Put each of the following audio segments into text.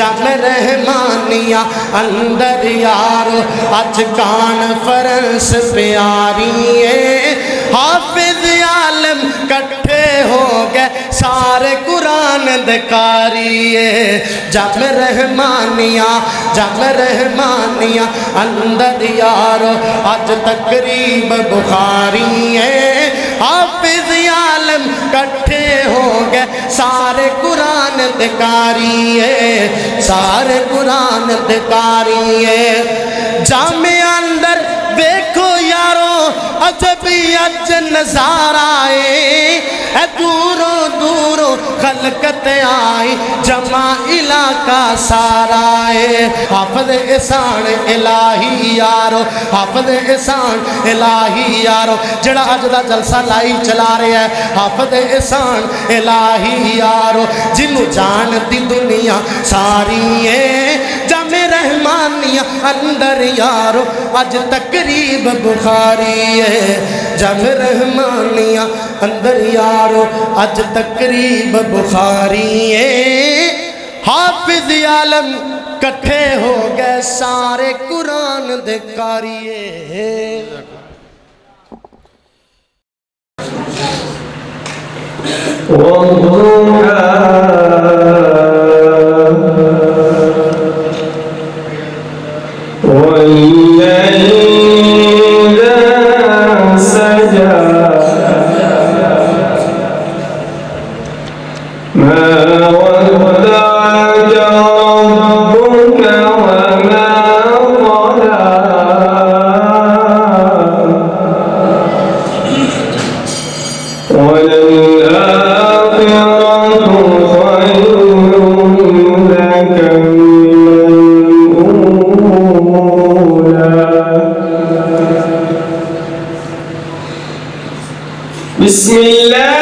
जम रहमानिया अंदर यारो अज कॉन्फ्रेंस प्यारी है हाफिज आलम कट्ठे हो गए सारे कुरान दकारिए जम रहमानिया अंदर यारो अज तकरीब बुखारी है हाफिज आलम कट्ठे हो गए सारे कुरान दकारिए सारे कुरान दकारिए जामे अंदर देखो यारो अजबी अज नजारा है दूरों दूरों खलकत आई जमा इलाका सारा है हाफिज एहसान इलाही यारो हाफिज एहसान इलाही यारो जड़ा अज दा जलसा लाई चला रहा है हाफिज एहसान इलाही यारो जिन्हों जानती दुनिया सारी है जमे रहमानिया अंदर यारो अज तकरीब बुखारी है जम रहमानिया अंदर यारो अज तकरीब बुखारी है हाफिज आलम कट्ठे हो गए सारे कुरान दे कारिए إلى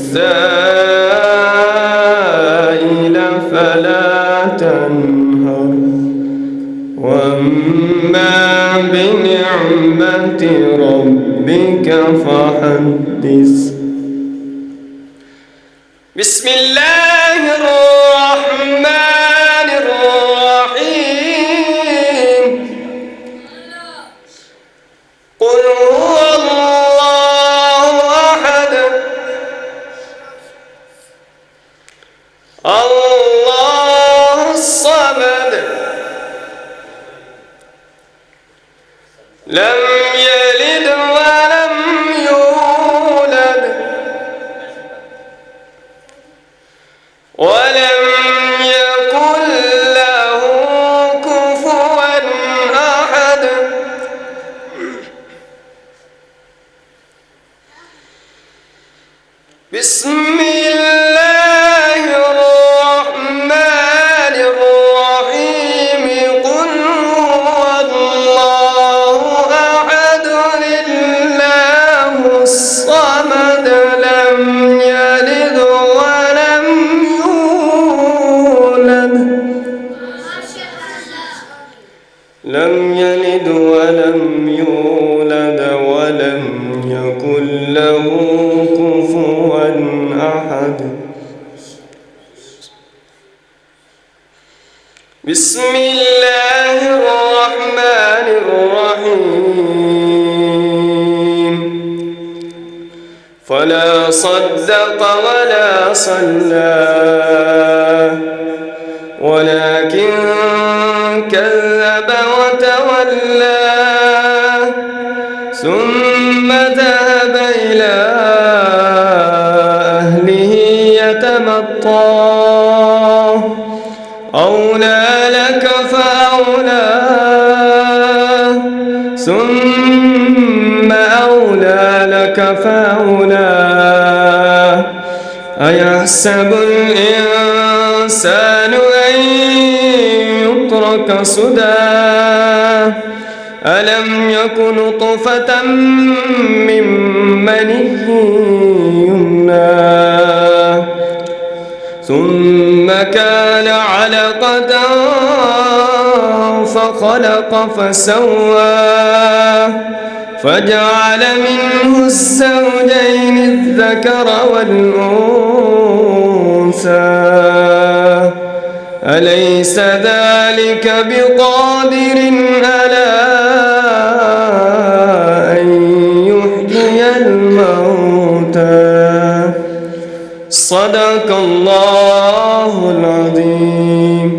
السائل فلا تنهر وأما بنعمة ربك فحدث. بسم الله الرحمن الرحيم. قل هو الله أحد الله الصمد لم يلد ولم يولد ولم يكن له كفوا أحد. بسم الله الرحمن الرحيم. قل هو الله أحد الله الصمد لم يلد ولم يولد ولم يولد ولم يكن له كفوا أحد. بسم الله الرحمن الرحيم. فلا صدق ولا صلى ولكن كذب وتولى ثم ذهب إلى أهله يتمطى. أولى لك فأولى ثم أولى لك فأولى. أيحسب الإنسان أن يترك سدى ألم يكن نطفة من مني يمنى ثم كان علقة فخلق فسوى فجعل منه الزوجين الذكر والأنثى. أليس ذلك بقادر على أن يحيي الموتى. صدق الله العظيم.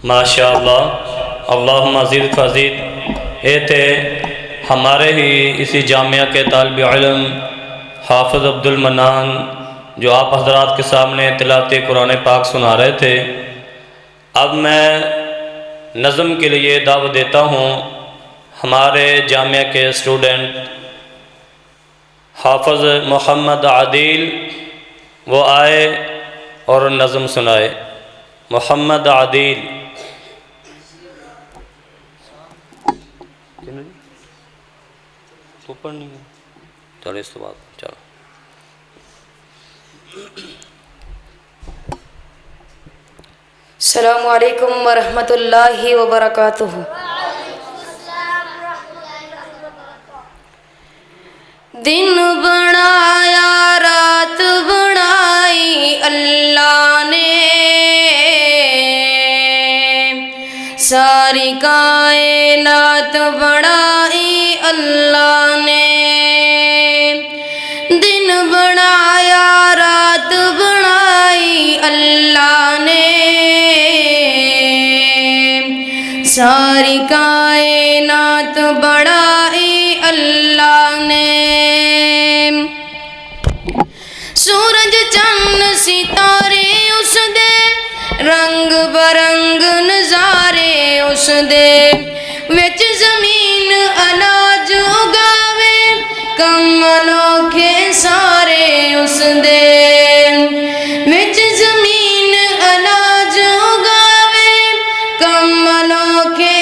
माशाअल्लाह, अल्लाहुम्मा ज़िद फ़ज़ीद। ये थे हमारे ही इसी जामिया के तालिब इल्म हाफ़िज़ अब्दुल मन्नान, जो आप हज़रात के सामने तिलावत कुरान पाक सुना रहे थे। अब मैं नज़म के लिए दावत देता हूँ हमारे जामिया के स्टूडेंट हाफ़िज़ मोहम्मद आदिल, वो आए और नज़म सुनाए। मोहम्मद आदिल। ऊपर नहीं है, चलो इस बात चलो। अस्सलामु अलैकुम वरहमतुल्लाहि वबरकातुहू। दिन बनाया रात बनाई अल्लाह ने, सारी कायनात बनाई अल्लाह ने। दिन बनाया रात बनाई अल्लाह ने, सारी कायनात बनाई अल्लाह ने। सूरज चंद सितारे उस दे, रंग बरंग नजारे उस दे, विच जमीन अनाज उगावे कमलों के सारे उस दे। विच जमीन अनाज उगावे कमलों के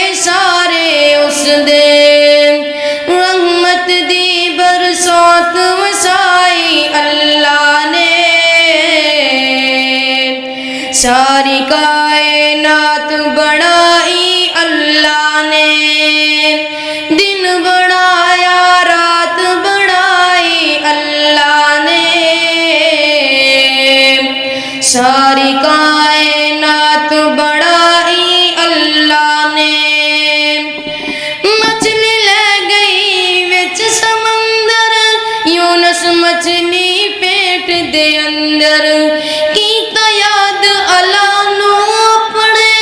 ساری کائنات بڑھائی اللہ نے، دن بڑھایا رات بڑھائی اللہ نے، ساری کائنات بڑھائی اللہ نے۔ مچھلی لے گئی وچ سمندر، یونس مچھلی پیٹ دے اندر، کیتا یاد اللہ نو اپنے،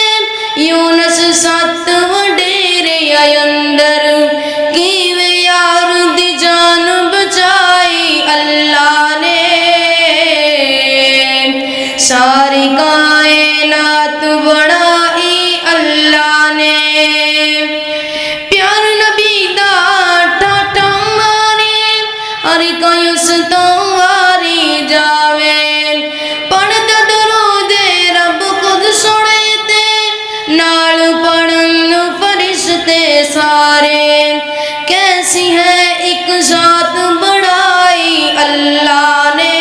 یونس 7 وڈیرے اندر، کیویں یار دی جان بچائی اللہ نے، ساری کائنات بڑھائی اللہ نے۔ پیار نبی دا ٹاٹا مارے، ہر کوئی اس تو واری جاوے، پڑھدا درود رب خود سنے تے، نال پڑھن فرشتے سارے، کیسی ہے ایک ذات بڑھائی اللہ نے،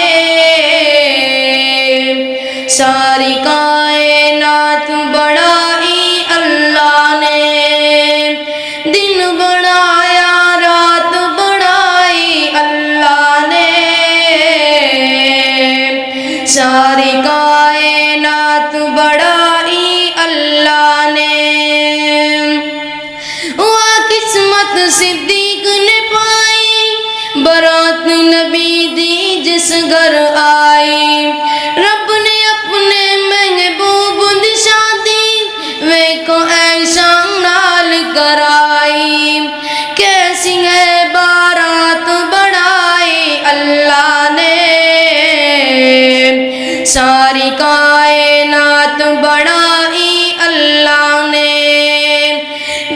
ساری کائنات بڑھائی اللہ نے، دن بڑھایا رات بڑھائی اللہ نے، ساری کائنات بڑھائی اللہ نے۔ وہ قسمت صدیق نے پائی، برات نبی دی جس گھر آئی، رب نے اپنے محبوب دی شادی ویکھو ایسا نال کرائی، کیسی ہے بارات بڑھائی اللہ نے، ساری کائنات بڑھائی اللہ نے،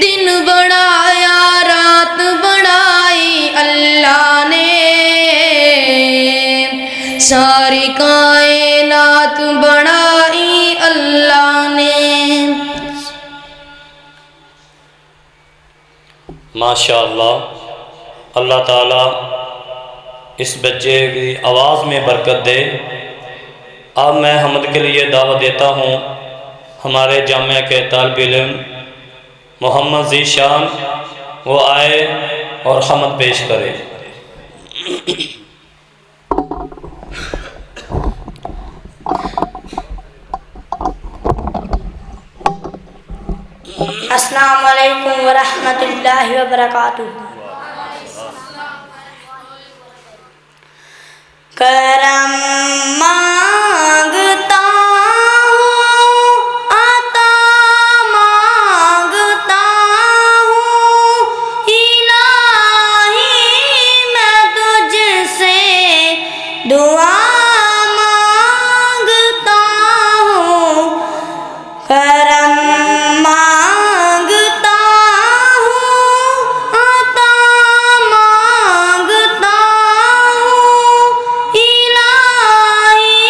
دن بڑھایا رات بڑھائی اللہ نے، ساری کائنات بڑھائی اللہ نے۔ ماشاءاللہ، اللہ تعالیٰ اس بچے کی آواز میں برکت دے۔ اب میں حمد کے لیے دعوت دیتا ہوں ہمارے جامعہ کے طالب علم محمد ذیشان، وہ آئے اور حمد پیش کرے۔ السلام علیکم ورحمۃ اللہ وبرکاتہ۔ کرم مانگتا ہوں، عطا مانگتا ہوں، الہی میں تجھ سے دعا مانگتا ہوں، کرم مانگتا ہوں، عطا مانگتا ہوں، الہی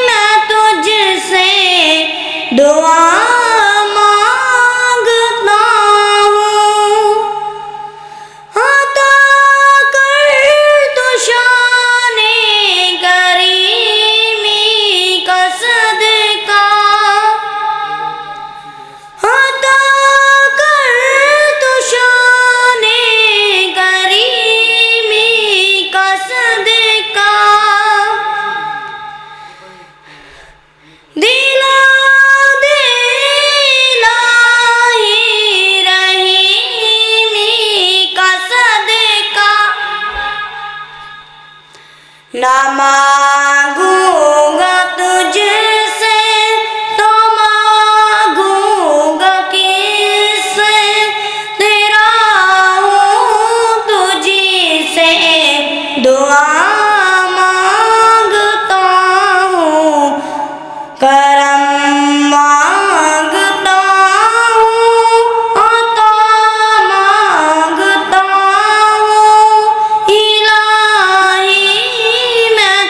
میں تجھ سے دعا مانگتا ہوں، عطا کر تو شان کریمی کا صدقہ، عطا کر تو شان کریمی کا صدقہ، دلا دے الہی رحیمی کا صدقہ، نہ مانگوں گا تجھ سے تو مانگوں گا کس سے، تیرا ہوں تجھی سے دعا مانگتا ہوں، کرم مانگتا ہوں، عطا مانگتا ہوں، الہی میں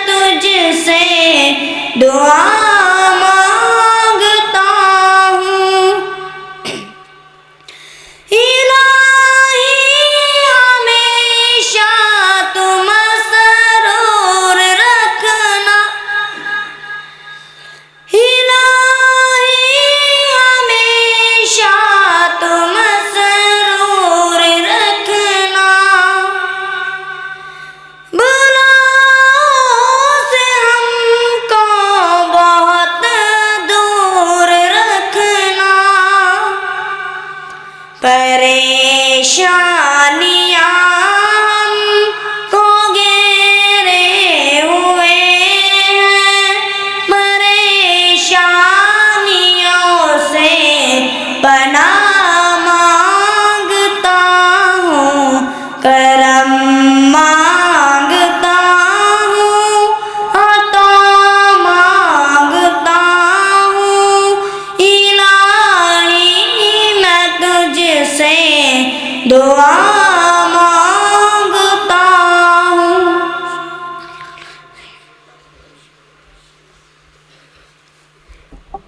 پریشانیاں ہم کو گھیرے ہوئے ہیں، پریشانیوں سے پناہ مانگتا ہوں، کرم مانگتا ہوں، عطا مانگتا ہوں، الہی میں تجھ سے دعا